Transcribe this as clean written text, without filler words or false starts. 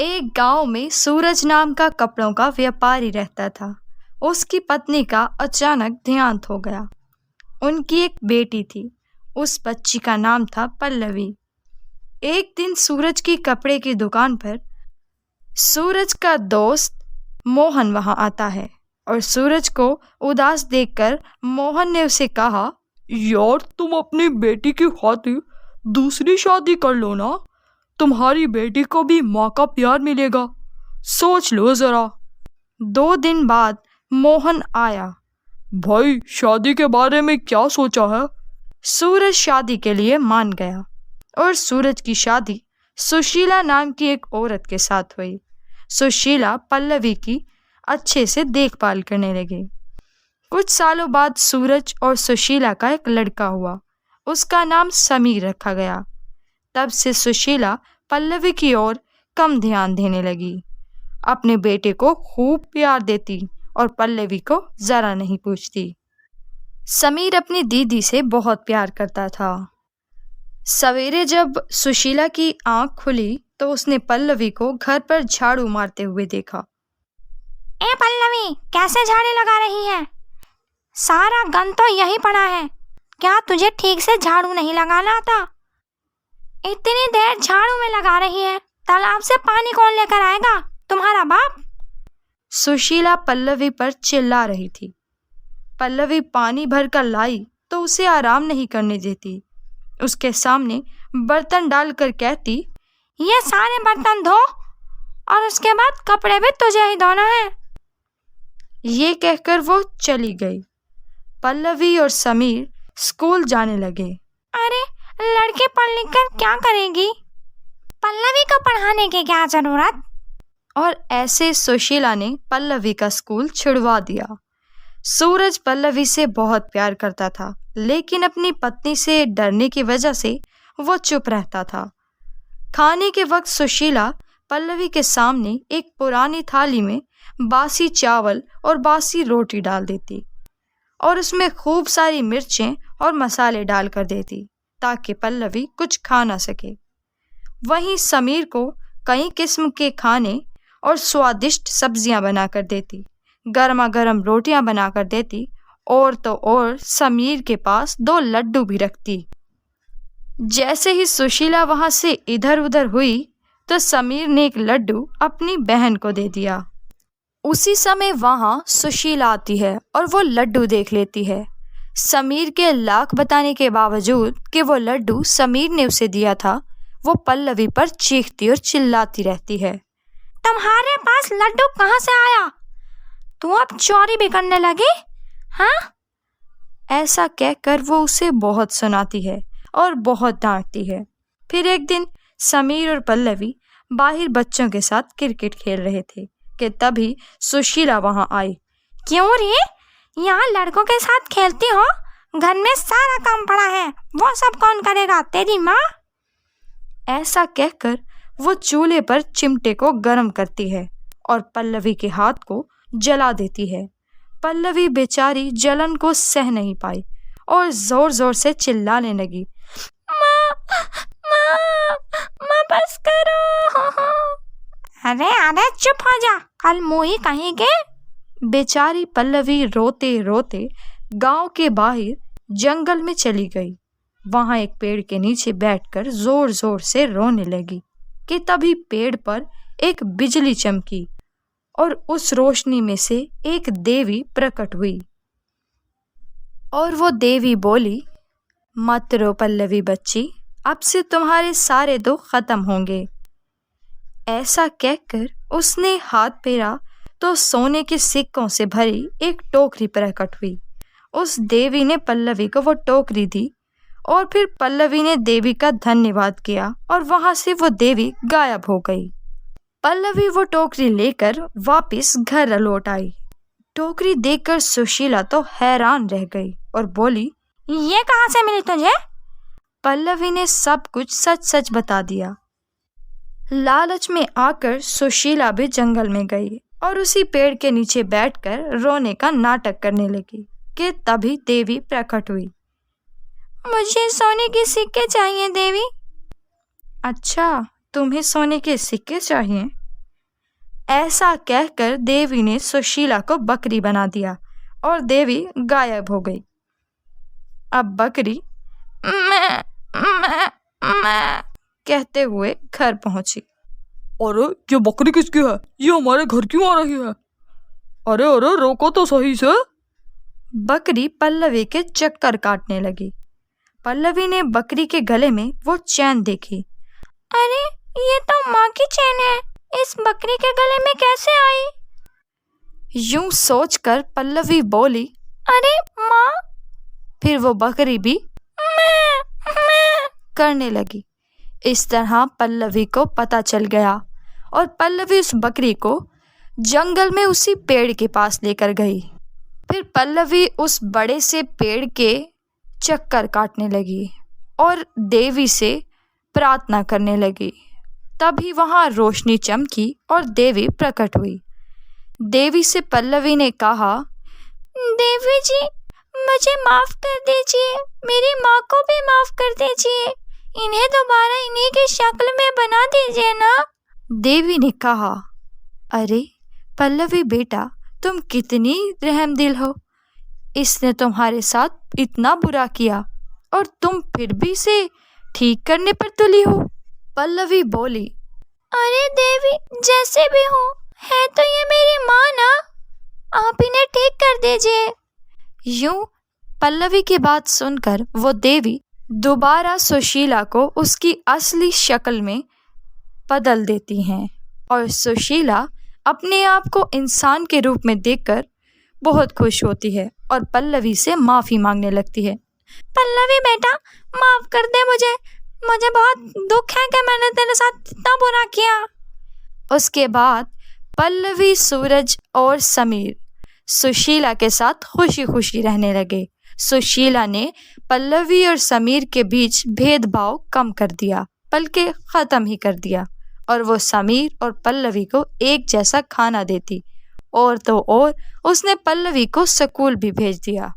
एक गांव में सूरज नाम का कपड़ों का व्यापारी रहता था। उसकी पत्नी का अचानक देहांत हो गया। उनकी एक बेटी थी। उस बच्ची का नाम था पल्लवी। एक दिन सूरज की कपड़े की दुकान पर सूरज का दोस्त मोहन वहां आता है और सूरज को उदास देखकर मोहन ने उसे कहा, यार तुम अपनी बेटी की खातिर दूसरी शादी कर लो ना। तुम्हारी बेटी को भी माँ का प्यार मिलेगा। सोच लो जरा। 2 दिन बाद मोहन आया। भाई शादी के बारे में क्या सोचा है? सूरज शादी के लिए मान गया और सूरज की शादी सुशीला नाम की एक औरत के साथ हुई। सुशीला पल्लवी की अच्छे से देखभाल करने लगी। कुछ सालों बाद सूरज और सुशीला का एक लड़का हुआ। उसका नाम समीर रखा गया। तब से सुशीला पल्लवी की ओर कम ध्यान देने लगी। अपने बेटे को खूब प्यार देती और पल्लवी को जरा नहीं पूछती। समीर अपनी दीदी से बहुत प्यार करता था। सवेरे जब सुशीला की आंख खुली तो उसने पल्लवी को घर पर झाड़ू मारते हुए देखा। ए पल्लवी, कैसे झाड़ू लगा रही है? सारा गंद तो यही पड़ा है। क्या तुझे ठीक से झाड़ू नहीं लगाना आता? इतनी देर झाड़ू में लगा रही है। तालाब से पानी कौन लेकर आएगा? तुम्हारा बाप? सुशीला पल्लवी पर चिल्ला रही थी। पल्लवी पानी भरकर लाई तो उसे आराम नहीं करने देती। उसके सामने बर्तन डालकर कहती, ये सारे बर्तन धो और उसके बाद कपड़े भी तुझे ही धोना है। ये कहकर वो चली गई। पल्लवी और समीर स्कूल जाने लगे। अरे लड़की पढ़ लिख कर क्या करेगी? पल्लवी को पढ़ाने की क्या जरूरत? और ऐसे सुशीला ने पल्लवी का स्कूल छुड़वा दिया। सूरज पल्लवी से बहुत प्यार करता था, लेकिन अपनी पत्नी से डरने की वजह से वो चुप रहता था। खाने के वक्त सुशीला पल्लवी के सामने एक पुरानी थाली में बासी चावल और बासी रोटी डाल देती और उसमें खूब सारी मिर्चें और मसाले डालकर देती ताकि पल्लवी कुछ खा ना सके। वहीं समीर को कई किस्म के खाने और स्वादिष्ट सब्जियां बनाकर देती, गर्मा गर्म रोटियां बनाकर देती और तो और समीर के पास 2 लड्डू भी रखती। जैसे ही सुशीला वहां से इधर उधर हुई तो समीर ने एक लड्डू अपनी बहन को दे दिया। उसी समय वहां सुशीला आती है और वो लड्डू देख लेती है। समीर के लाख बताने के बावजूद कि वो लड्डू समीर ने उसे दिया था, वो पल्लवी पर चीखती और चिल्लाती रहती है। तुम्हारे पास लड्डू कहाँ से आया? तू अब चोरी भी करने लगी? हाँ? ऐसा कहकर वो उसे बहुत सुनाती है और बहुत डांटती है। फिर एक दिन समीर और पल्लवी बाहर बच्चों के साथ क्रिकेट खेल रहे थे कि तभी सुशीला वहां आई। क्यों रे? यहाँ लड़कों के साथ खेलती हो? घर में सारा काम पड़ा है, वो सब कौन करेगा? तेरी माँ? ऐसा कहकर वो चूल्हे पर चिमटे को गर्म करती है और पल्लवी के हाथ को जला देती है। पल्लवी बेचारी जलन को सह नहीं पाई और जोर जोर से चिल्लाने लगी, माँ बस करो। अरे चुप हो जा, कल मोही कहेंगे। बेचारी पल्लवी रोते रोते गांव के बाहर जंगल में चली गई। वहां एक पेड़ के नीचे बैठकर जोर जोर से रोने लगी कि तभी पेड़ पर एक बिजली चमकी और उस रोशनी में से एक देवी प्रकट हुई और वो देवी बोली, मत रो पल्लवी बच्ची, अब से तुम्हारे सारे दुख खत्म होंगे। ऐसा कहकर उसने हाथ फेरा तो सोने के सिक्कों से भरी एक टोकरी प्रकट हुई। उस देवी ने पल्लवी को वो टोकरी दी और फिर पल्लवी ने देवी का धन्यवाद किया और वहां से वो देवी गायब हो गई। पल्लवी वो टोकरी लेकर वापस घर लौट आई। टोकरी देखकर सुशीला तो हैरान रह गई और बोली, ये कहाँ से मिली तुझे? पल्लवी ने सब कुछ सच सच बता दिया। लालच में आकर सुशीला भी जंगल में गई और उसी पेड़ के नीचे बैठकर रोने का नाटक करने लगी कि तभी देवी प्रकट हुई। मुझे सोने के सिक्के चाहिए देवी। अच्छा, तुम्हें सोने के सिक्के चाहिए? ऐसा कहकर देवी ने सुशीला को बकरी बना दिया और देवी गायब हो गई। अब बकरी मैं कहते हुए घर पहुंची। अरे ये बकरी किसकी है? ये हमारे घर क्यों आ रही है? अरे अरे रोको तो सही से। बकरी पल्लवी के चक्कर काटने लगी। पल्लवी ने बकरी के गले में वो चैन देखी। अरे ये तो माँ की चैन है, इस बकरी के गले में कैसे आई? यूं सोचकर पल्लवी बोली, अरे माँ। फिर वो बकरी भी मैं करने लगी। इस तरह पल्लवी को पता चल गया और पल्लवी उस बकरी को जंगल में उसी पेड़ के पास लेकर गई। फिर पल्लवी उस बड़े से पेड़ के चक्कर काटने लगी और देवी से प्रार्थना करने लगी। तभी वहां रोशनी चमकी और देवी प्रकट हुई। देवी से पल्लवी ने कहा, देवी जी मुझे माफ कर दीजिए, मेरी माँ को भी माफ कर दीजिए, इन्हें दोबारा इन्हीं की शक्ल में बना दीजिए ना। देवी ने कहा, अरे पल्लवी बेटा, तुम कितनी रहमदिल हो। इसने तुम्हारे साथ इतना बुरा किया और तुम फिर भी इसे ठीक करने पर तुली हो। पल्लवी बोली, अरे देवी जैसे भी हो, है तो ये मेरी माँ ना, आप इन्हें ठीक कर दीजिए। यूं पल्लवी की बात सुनकर वो देवी दोबारा सुशीला को उसकी असली शक्ल में बदल देती हैं और सुशीला अपने आप को इंसान के रूप में देखकर बहुत खुश होती है और पल्लवी से माफ़ी मांगने लगती है। पल्लवी बेटा माफ कर दे मुझे बहुत दुख है कि मैंने तेरे साथ इतना बुरा किया। उसके बाद पल्लवी, सूरज और समीर सुशीला के साथ खुशी खुशी रहने लगे। सुशीला ने पल्लवी और समीर के बीच भेदभाव कम कर दिया, बल्कि ख़त्म ही कर दिया, और वो समीर और पल्लवी को एक जैसा खाना देती और तो और उसने पल्लवी को स्कूल भी भेज दिया।